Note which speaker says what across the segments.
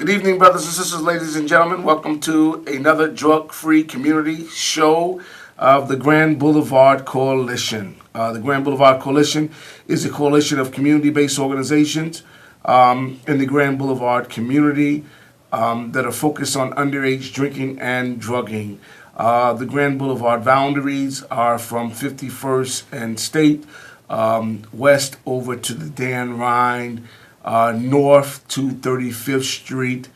Speaker 1: Good evening, brothers and sisters, ladies and gentlemen. Welcome to another drug-free community show of the Grand Boulevard Coalition. The Grand Boulevard Coalition is a coalition of community-based organizations in the Grand Boulevard community that are focused on underage drinking and drugging. The Grand Boulevard boundaries are from 51st and State, west over to the Dan Rhine, north to 35th Street,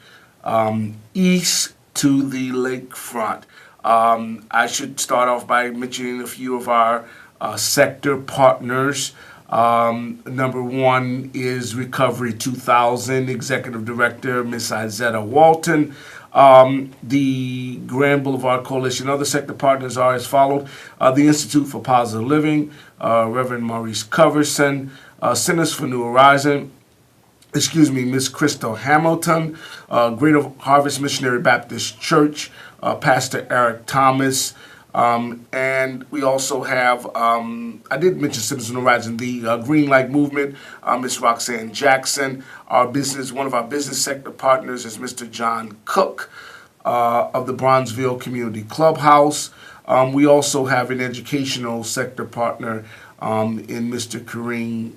Speaker 1: east to the lakefront. I should start off by mentioning a few of our sector partners. Number one is Recovery 2000 Executive Director, Miss Izetta Walton. The Grand Boulevard Coalition other sector partners are as followed. The Institute for Positive Living, Reverend Maurice Coverson, Centers for New Horizon, Miss Crystal Hamilton, Greater Harvest Missionary Baptist Church, Pastor Eric Thomas, and we also have, I did mention Citizens on the Horizon, the Green Light Movement, Miss Roxanne Jackson. One of our business sector partners is Mr. John Cook of the Bronzeville Community Clubhouse. We also have an educational sector partner in Mr. Kareem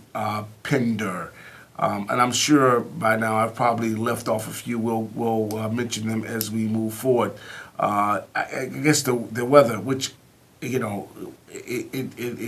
Speaker 1: Pender. And I'm sure by now I've probably left off a few. We'll mention them as we move forward. I guess the weather, which it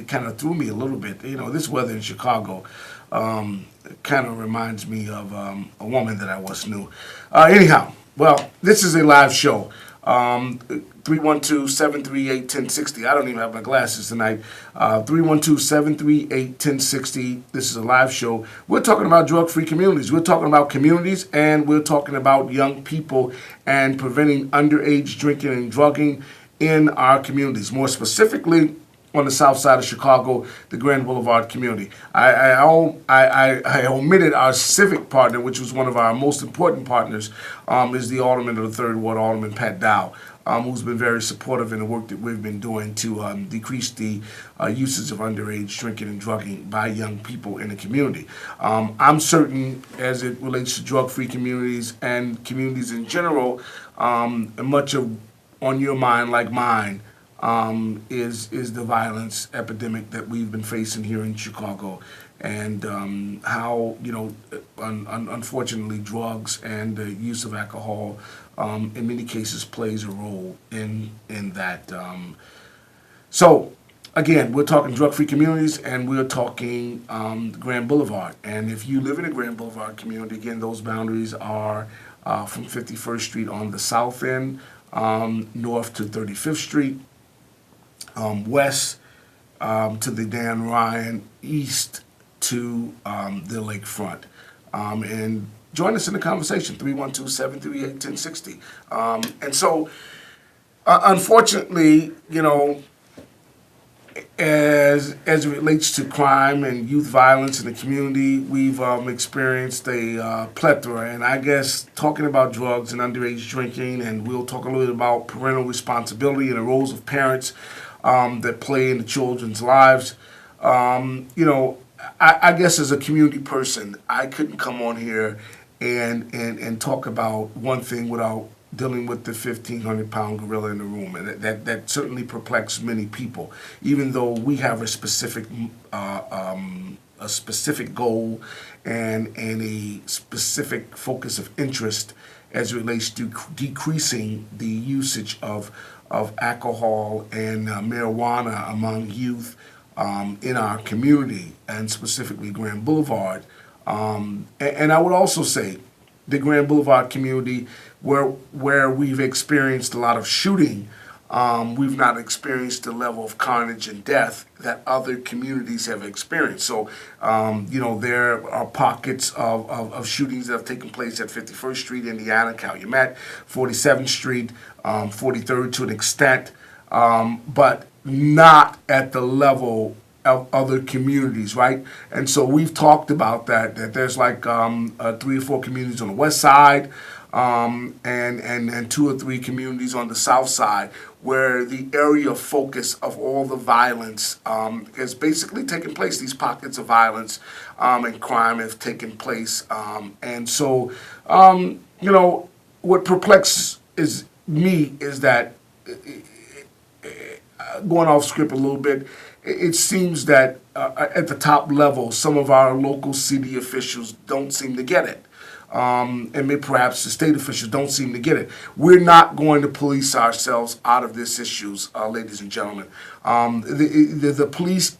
Speaker 1: kind of threw me a little bit. This weather in Chicago kind of reminds me of a woman that I once knew. Anyhow, well, this is a live show. 312-738-1060. I don't even have my glasses tonight. 312-738-1060. This is a live show. We're talking about drug-free communities. We're talking about communities, and we're talking about young people and preventing underage drinking and drugging in our communities. More specifically, on the south side of Chicago, the Grand Boulevard community. I omitted our civic partner, which was one of our most important partners, is the Alderman of the 3rd Ward, Alderman Pat Dow, who's been very supportive in the work that we've been doing to decrease the usage of underage drinking and drugging by young people in the community. I'm certain, as it relates to drug-free communities and communities in general, much of on your mind, like mine, is the violence epidemic that we've been facing here in Chicago, and how unfortunately drugs and the use of alcohol in many cases plays a role in that. So again, we're talking drug-free communities, and we're talking Grand Boulevard. And if you live in a Grand Boulevard community, again, those boundaries are from 51st Street on the south end, north to 35th Street, west to the Dan Ryan, east to the lakefront. And join us in the conversation, 312-738-1060. And so, unfortunately, as it relates to crime and youth violence in the community, we've experienced a plethora. And I guess talking about drugs and underage drinking, and we'll talk a little bit about parental responsibility and the roles of parents that play in the children's lives. I guess as a community person, I couldn't come on here and talk about one thing without dealing with the 1,500-pound gorilla in the room, and that certainly perplexes many people. Even though we have a specific goal and a specific focus of interest as it relates to decreasing the usage of alcohol and marijuana among youth in our community, and specifically Grand Boulevard. And I would also say the Grand Boulevard community, where we've experienced a lot of shooting, we've not experienced the level of carnage and death that other communities have experienced. So, there are pockets of shootings that have taken place at 51st Street, Indiana, Calumet, 47th Street, 43rd to an extent, but not at the level of other communities, right? And so we've talked about that there's like 3 or 4 communities on the west side, and 2 or 3 communities on the south side, where the area of focus of all the violence has basically taken place. These pockets of violence and crime have taken place. And so you know, what perplexes me is that, going off script a little bit, it seems that at the top level, some of our local city officials don't seem to get it. And maybe perhaps the state officials don't seem to get it. We're not going to police ourselves out of this issues, ladies and gentlemen. The police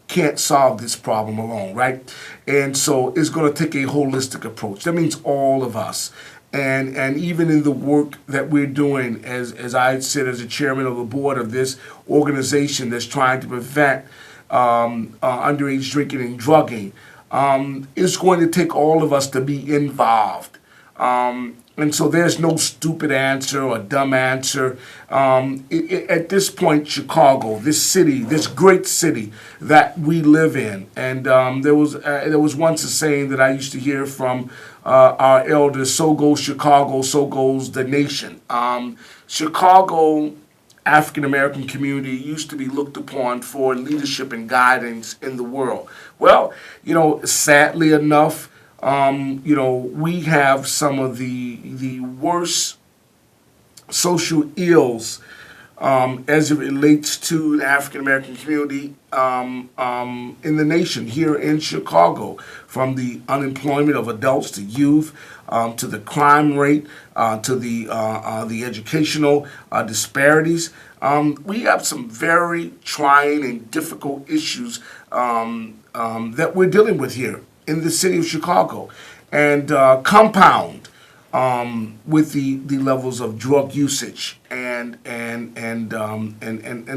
Speaker 1: can't solve this problem alone, right? And so it's going to take a holistic approach. That means all of us. And even in the work that we're doing, as I said, as the chairman of the board of this organization that's trying to prevent underage drinking and drugging, it's going to take all of us to be involved. And so there's no stupid answer or dumb answer. At this point, Chicago, this city, this great city that we live in, and there was once a saying that I used to hear from our elders: "So goes Chicago, so goes the nation." Chicago African American community used to be looked upon for leadership and guidance in the world. Well, sadly enough, we have some of the worst social ills as it relates to the African American community in the nation here in Chicago, from the unemployment of adults to youth, to the crime rate, to the educational disparities. We have some very trying and difficult issues that we're dealing with here in the city of Chicago, and compound with the levels of drug usage and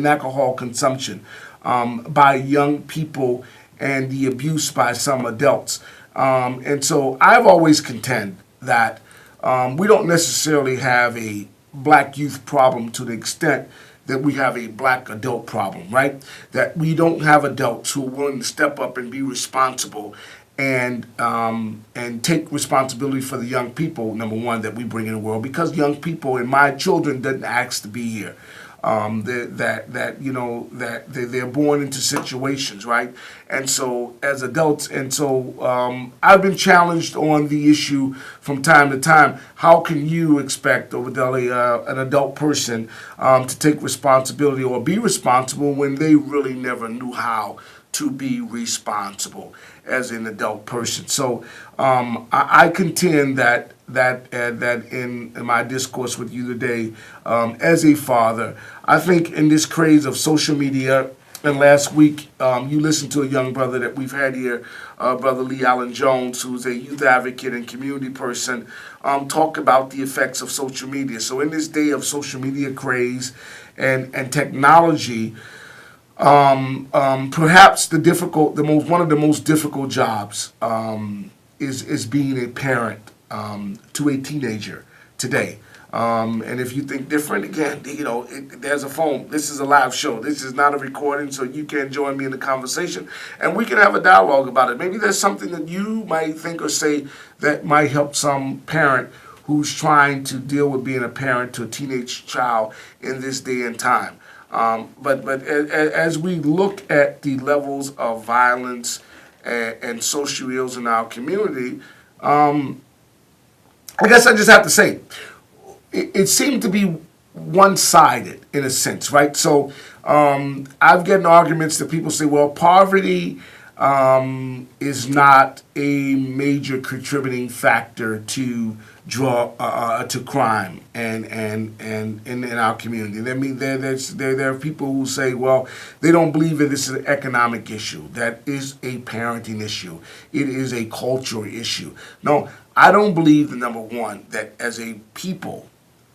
Speaker 1: alcohol consumption by young people, and the abuse by some adults. And so I've always contend that we don't necessarily have a black youth problem to the extent that we have a black adult problem, right? That we don't have adults who are willing to step up and be responsible and take responsibility for the young people, number one, that we bring in the world, because young people, and my children, didn't ask to be here. That they're born into situations, right? And so as adults, and so I've been challenged on the issue from time to time. How can you expect, Obadeli, an adult person to take responsibility or be responsible when they really never knew how to be responsible as an adult person? So I contend that in my discourse with you today, as a father, I think in this craze of social media, and last week you listened to a young brother that we've had here, Brother Lee Allen Jones, who's a youth advocate and community person, talk about the effects of social media. So in this day of social media craze and technology, perhaps one of the most difficult jobs is being a parent to a teenager today. And if you think different, again, there's a phone. This is a live show. This is not a recording, so you can join me in the conversation, and we can have a dialogue about it. Maybe there's something that you might think or say that might help some parent who's trying to deal with being a parent to a teenage child in this day and time. But as we look at the levels of violence and social ills in our community, I guess I just have to say, it seemed to be one-sided in a sense, right? So I've gotten arguments that people say, well, poverty is not a major contributing factor to crime and in our community. I mean, there are people who say, well, they don't believe that this is an economic issue. That is a parenting issue. It is a cultural issue. No, I don't believe that, number one, that as a people,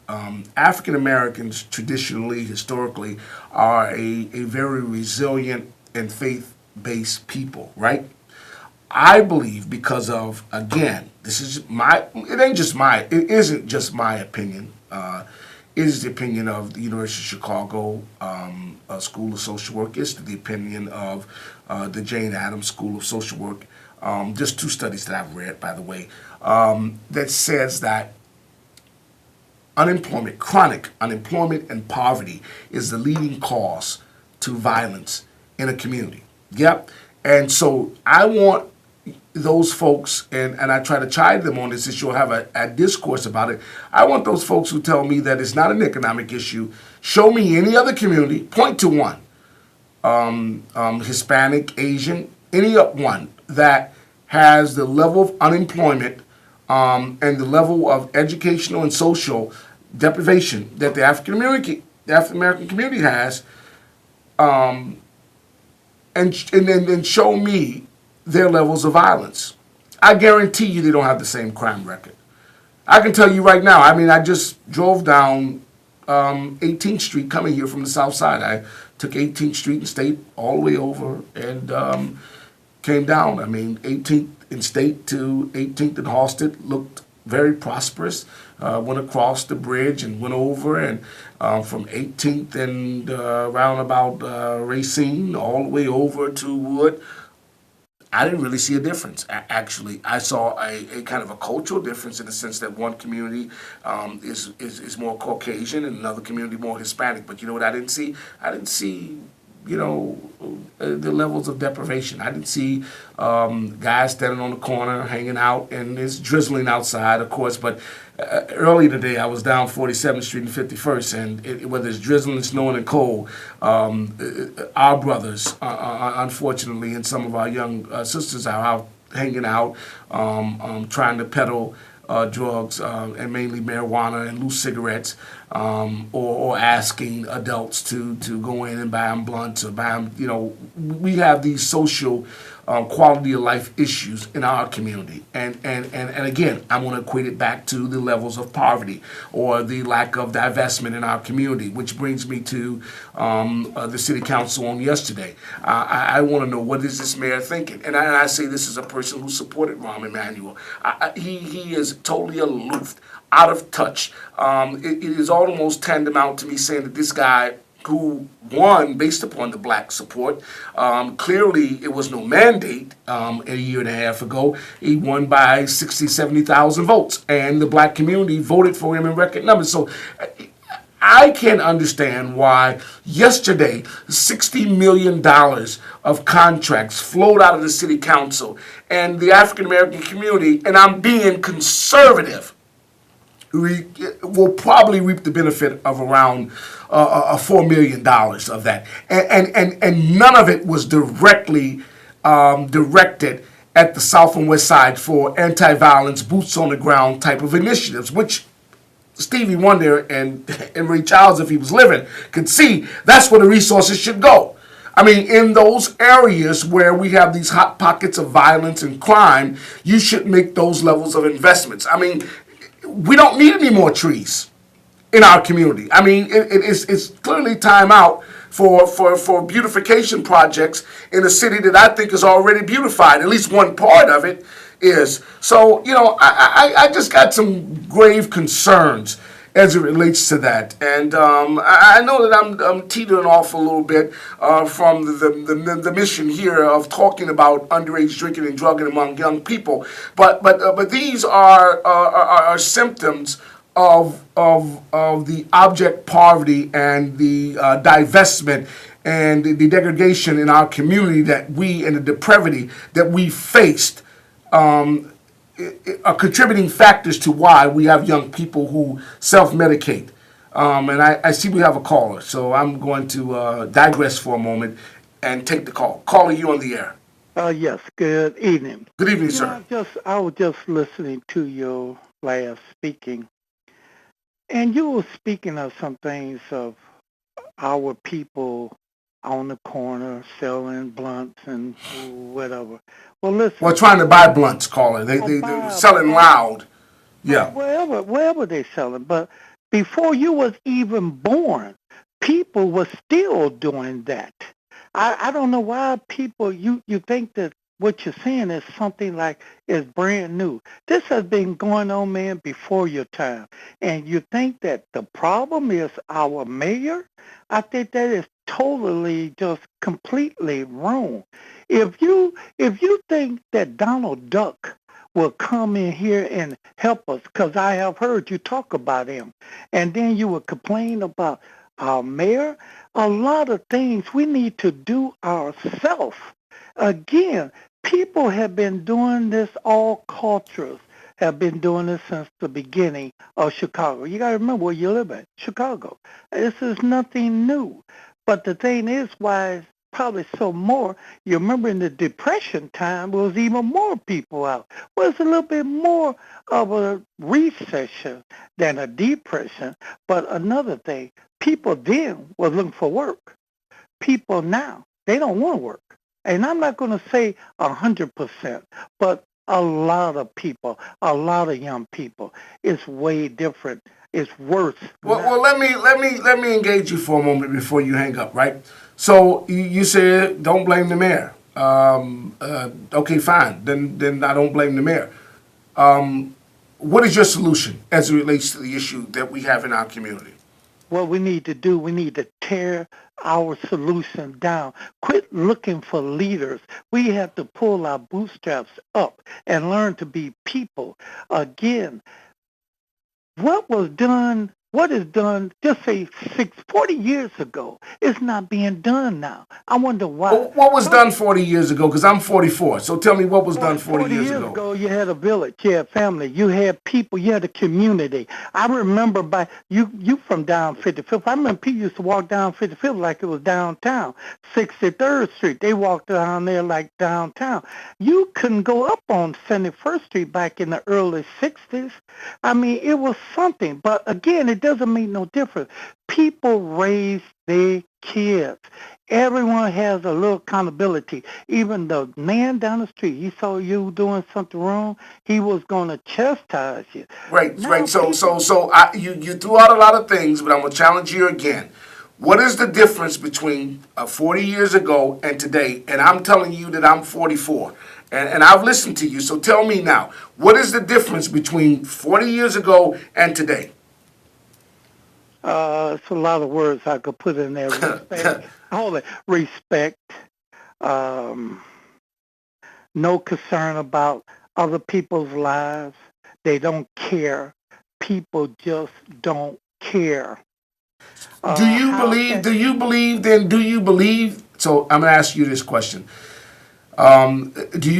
Speaker 1: African Americans traditionally, historically, are a very resilient and faith-based people, right? I believe because of, again, it isn't just my opinion. It is the opinion of the University of Chicago School of Social Work. It's the opinion of the Jane Addams School of Social Work. Just two studies that I've read, by the way, that says that chronic unemployment and poverty is the leading cause to violence in a community. Yep. And so I want those folks, and I try to chide them on this issue, or have a discourse about it. I want those folks who tell me that it's not an economic issue. Show me any other community, point to one, Hispanic, Asian, any one that has the level of unemployment and the level of educational and social deprivation that the African American community has, and then show me their levels of violence. I guarantee you they don't have the same crime record. I can tell you right now. I mean, I just drove down 18th Street coming here from the South Side. I took 18th Street and State all the way over and came down. I mean, 18th and State to 18th and Halsted looked very prosperous. Went across the bridge and went over, and from 18th and roundabout Racine all the way over to Wood. I didn't really see a difference. Actually, I saw a kind of a cultural difference in the sense that one community is more Caucasian and another community more Hispanic. But you know what I didn't see? I didn't see, the levels of deprivation. I didn't see guys standing on the corner hanging out, and it's drizzling outside, of course. But early today, I was down 47th Street and 51st, and whether it's drizzling, snowing, and cold, our brothers, unfortunately, and some of our young sisters are out hanging out, trying to peddle drugs, and mainly marijuana and loose cigarettes, or asking adults to go in and buy them blunts or buy them. We have these social quality of life issues in our community, and again, I want to equate it back to the levels of poverty or the lack of divestment in our community, which brings me to the city council on yesterday. I want to know, what is this mayor thinking? And I say this is a person who supported Rahm Emanuel. He is totally aloof, out of touch. It is almost tantamount to me saying that this guy, who won based upon the black support. Clearly, it was no mandate a year and a half ago. He won by 60, 70,000 votes, and the black community voted for him in record numbers. So I can understand why yesterday $60 million of contracts flowed out of the city council, and the African American community, and I'm being conservative, we will probably reap the benefit of around $4 million of that. And none of it was directly directed at the South and West Side for anti-violence, boots on the ground type of initiatives, which Stevie Wonder and Ray Charles, if he was living, could see that's where the resources should go. I mean, in those areas where we have these hot pockets of violence and crime, you should make those levels of investments. I mean, we don't need any more trees in our community. I mean, it's clearly time out for beautification projects in a city that I think is already beautified. At least one part of it is. So, I just got some grave concerns as it relates to that. And I know that I'm teetering off a little bit from the mission here of talking about underage drinking and drugging among young people. But these are symptoms of the abject poverty and the divestment and the degradation in our community and the depravity that we faced, are contributing factors to why we have young people who self-medicate. And I see we have a caller, so I'm going to digress for a moment and take the call. Caller, you on the air.
Speaker 2: Yes, good evening.
Speaker 1: Good evening, sir.
Speaker 2: I was just listening to your last speaking, and you were speaking of some things of our people on the corner selling blunts and whatever. Well, listen.
Speaker 1: Well, trying to buy blunts, caller. They're selling loud. Yeah.
Speaker 2: Wherever they selling. But before you was even born, people were still doing that. I don't know why people, you think that what you're saying is something like is brand new. This has been going on, man, before your time. And you think that the problem is our mayor? I think that is totally just completely wrong. If you think that Donald Duck will come in here and help us, because I have heard you talk about him, and then you will complain about our mayor, a lot of things we need to do ourselves. Again, People have been doing this, all cultures have been doing this since the beginning of Chicago. You got to remember where you live at, Chicago. This is nothing new. But the thing is, why it's probably so more, you remember in the Depression time, there was even more people out. Well, it's a little bit more of a recession than a depression. But another thing, people then were looking for work. People now, they don't want to work. And I'm not going to say 100%, but a lot of people, a lot of young people, it's way different. It's worse
Speaker 1: Well,
Speaker 2: now.
Speaker 1: let me engage you for a moment before you hang up, right? So you said don't blame the mayor. Okay, fine. Then I don't blame the mayor. What is your solution as it relates to the issue that we have in our community?
Speaker 2: What we need to do, we need to tear our solution down. Quit looking for leaders. We have to pull our bootstraps up and learn to be people. Again, what is done, just say 40 years ago, is not being done now. I wonder why.
Speaker 1: What was done 40 years ago? Because I'm 44. So tell me what was done 40
Speaker 2: 40
Speaker 1: years
Speaker 2: years
Speaker 1: ago.
Speaker 2: ago, you had a village, you had family, you had people, you had a community. I remember you from down 55th. I remember people used to walk down 55th like it was downtown. 63rd Street, they walked down there like downtown. You couldn't go up on 71st Street back in the early 60s. I mean, it was something. But again, it doesn't make no difference. People raise their kids. Everyone has a little accountability. Even the man down the street, he saw you doing something wrong, he was going to chastise you.
Speaker 1: Right,
Speaker 2: Now
Speaker 1: right. So,
Speaker 2: people,
Speaker 1: so, so you threw out a lot of things, but I'm gonna challenge you again. What is the difference between 40 years ago and today? And I'm telling you that I'm 44, and I've listened to you. So tell me now, what is the difference between 40 years ago and today?
Speaker 2: it's a lot of words I could put in there. Respect, hold it, respect, um, no concern about other people's lives. They don't care. People just don't care.
Speaker 1: Do you
Speaker 2: How
Speaker 1: believe?
Speaker 2: can
Speaker 1: Do you believe? Then do you believe? So I'm gonna ask you this question. Do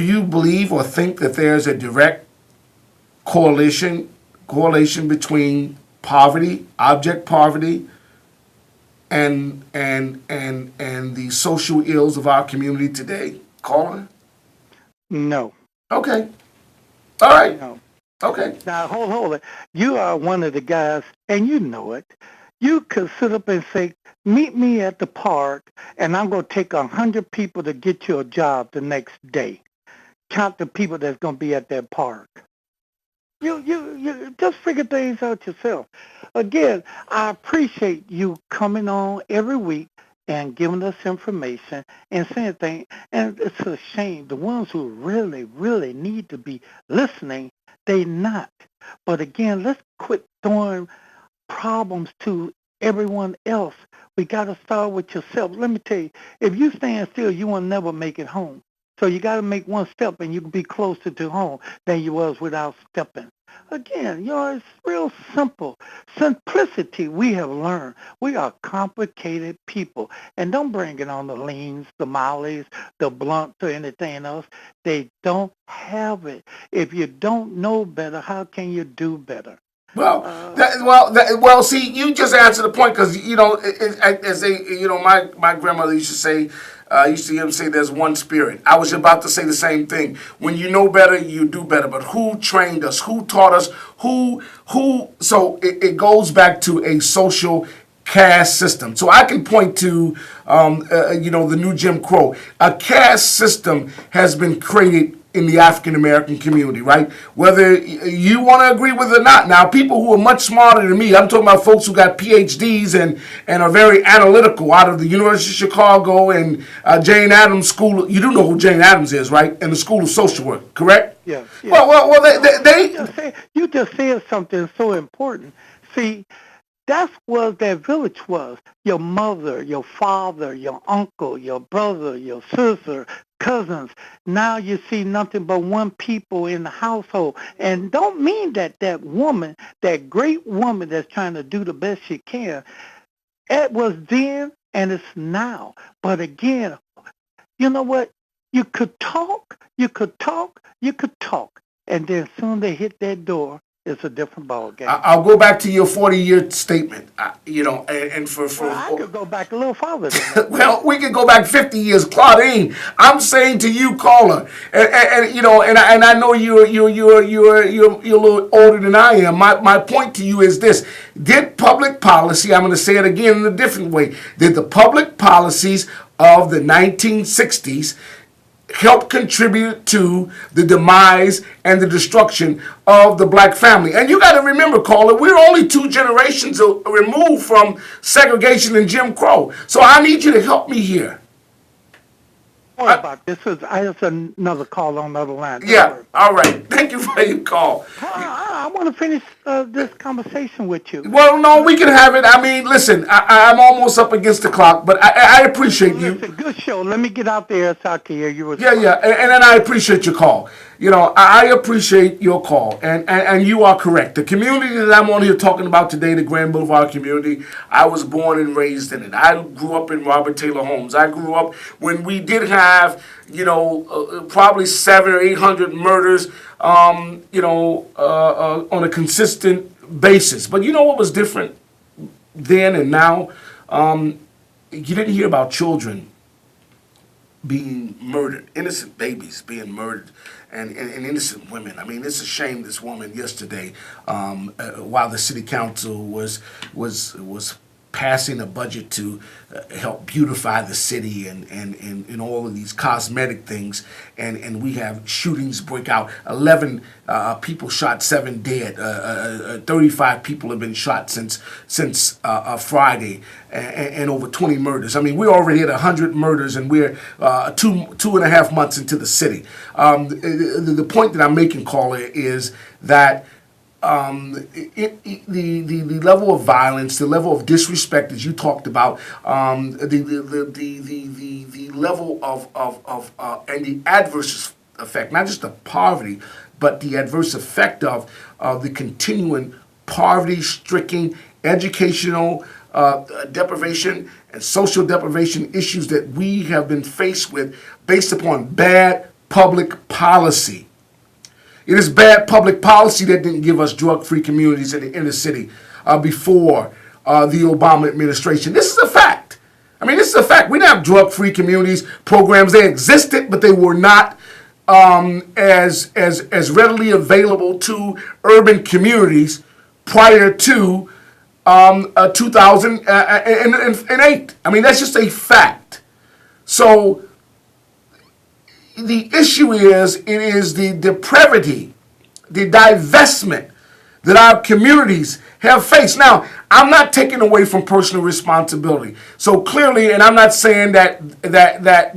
Speaker 1: you believe or think that there's a direct correlation between poverty, abject poverty, and the social ills of our community today? Caller?
Speaker 2: no,
Speaker 1: Okay. All right.
Speaker 2: no.
Speaker 1: Okay.
Speaker 2: Now hold it. You are one of the guys, and you know it. You could sit up and say, "Meet me at the park, and I'm going to take 100 people to get you a job the next day." Count the people that's going to be at that park. You just figure things out yourself. Again, I appreciate you coming on every week and giving us information and saying things. And it's a shame. The ones who really, really need to be listening, they not. But again, let's quit throwing problems to everyone else. We got to start with yourself. Let me tell you, if you stand still, you will never make it home. So you got to make one step, and you can be closer to home than you was without stepping. Again, it's real simple. Simplicity, we have learned. We are complicated people. And don't bring it on the leans, the mollies, the blunts, or anything else. They don't have it. If you don't know better, how can you do better?
Speaker 1: Well,
Speaker 2: Uh,
Speaker 1: well. See, you just answered the point because as they, my grandmother used to say, used to hear them say, "There's one spirit." I was about to say the same thing. When you know better, you do better. But who trained us? Who taught us? Who? So it goes back to a social caste system. So I can point to, the new Jim Crow. A caste system has been created in the African American community, right? Whether you want to agree with it or not. Now, people who are much smarter than me, I'm talking about folks who got PhDs and are very analytical out of the University of Chicago and Jane Addams School. You do know who Jane Addams is, right? And the School of Social Work, correct?
Speaker 2: yeah, yeah.
Speaker 1: Well,
Speaker 2: You
Speaker 1: they
Speaker 2: just said something so important. See, that's what that village was. Your mother, your father, your uncle, your brother, your sister, cousins. Now you see nothing but one people in the household. And don't mean that woman, that great woman that's trying to do the best she can, it was then and it's now. But again, you know what? You could talk, you could talk, you could talk, and then soon they hit that door, it's a different ball game.
Speaker 1: I'll go back to your 40-year statement. And
Speaker 2: Well, I could go back a little farther than that.
Speaker 1: well, we can go back 50 years, Claudine. I'm saying to you, caller, and I know you're a little older than I am. My point to you is this: did public policy? I'm going to say it again in a different way. Did the public policies of the 1960s help contribute to the demise and the destruction of the black family? And you got to remember, caller, we're only 2 generations removed from segregation and Jim Crow. So I need you to help me here.
Speaker 2: Sorry about this. It's another call on the other line.
Speaker 1: Yeah, all right. Thank you for your call.
Speaker 2: I want to finish this conversation with you.
Speaker 1: Well, no, we can have it. I mean, listen, I'm almost up against the clock, but I appreciate you.
Speaker 2: Listen, good show. Let me get out there so I can hear you.
Speaker 1: Yeah, and then I appreciate your call. I appreciate your call, and you are correct. The community that I'm on here talking about today, the Grand Boulevard community, I was born and raised in it. I grew up in Robert Taylor Homes. I grew up when we did have, probably 700 or 800 murders, on a consistent basis. But you know what was different then and now? You didn't hear about children being murdered, innocent babies being murdered, and innocent women. I mean, it's a shame. This woman yesterday, while the city council was passing a budget to help beautify the city and all of these cosmetic things, and we have shootings break out. 11 people shot, 7 dead. 35 people have been shot since Friday, and over 20 murders. I mean, we're already at 100 murders, and we're 2.5 months into the city. The point that I'm making, caller, is that the level of violence, the level of disrespect that you talked about, the level of and the adverse effect, not just the poverty, but the adverse effect of the continuing poverty-stricken educational deprivation and social deprivation issues that we have been faced with based upon bad public policy. It is bad public policy that didn't give us drug-free communities in the inner city before the Obama administration. This is a fact. I mean, this is a fact. We didn't have drug-free communities programs. They existed, but they were not as readily available to urban communities prior to 2008. I mean, that's just a fact. So the issue is, it is the depravity, the divestment that our communities have faced. Now, I'm not taking away from personal responsibility. So clearly, and I'm not saying that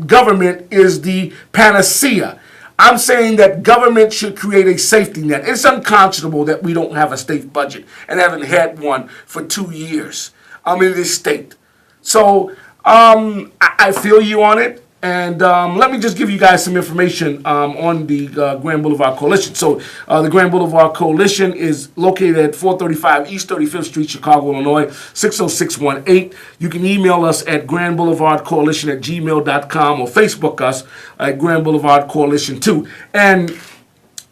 Speaker 1: government is the panacea. I'm saying that government should create a safety net. It's unconscionable that we don't have a state budget and haven't had one for 2 years in this state. So I feel you on it. And let me just give you guys some information on the Grand Boulevard Coalition. So the Grand Boulevard Coalition is located at 435 East 35th Street, Chicago, Illinois, 60618. You can email us at grandboulevardcoalition@gmail.com or Facebook us at Grand Boulevard Coalition 2. And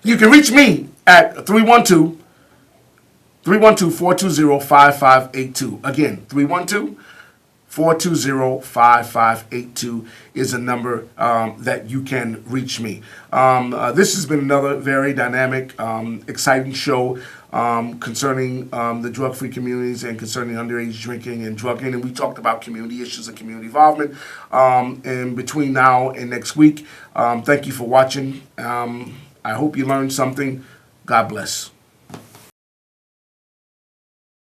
Speaker 1: you can reach me at 312-420-5582. Again, 312-420-5582 is a number that you can reach me. This has been another very dynamic, exciting show concerning the drug-free communities and concerning underage drinking and drugging. And we talked about community issues and community involvement. And between now and next week, thank you for watching. I hope you learned something. God bless.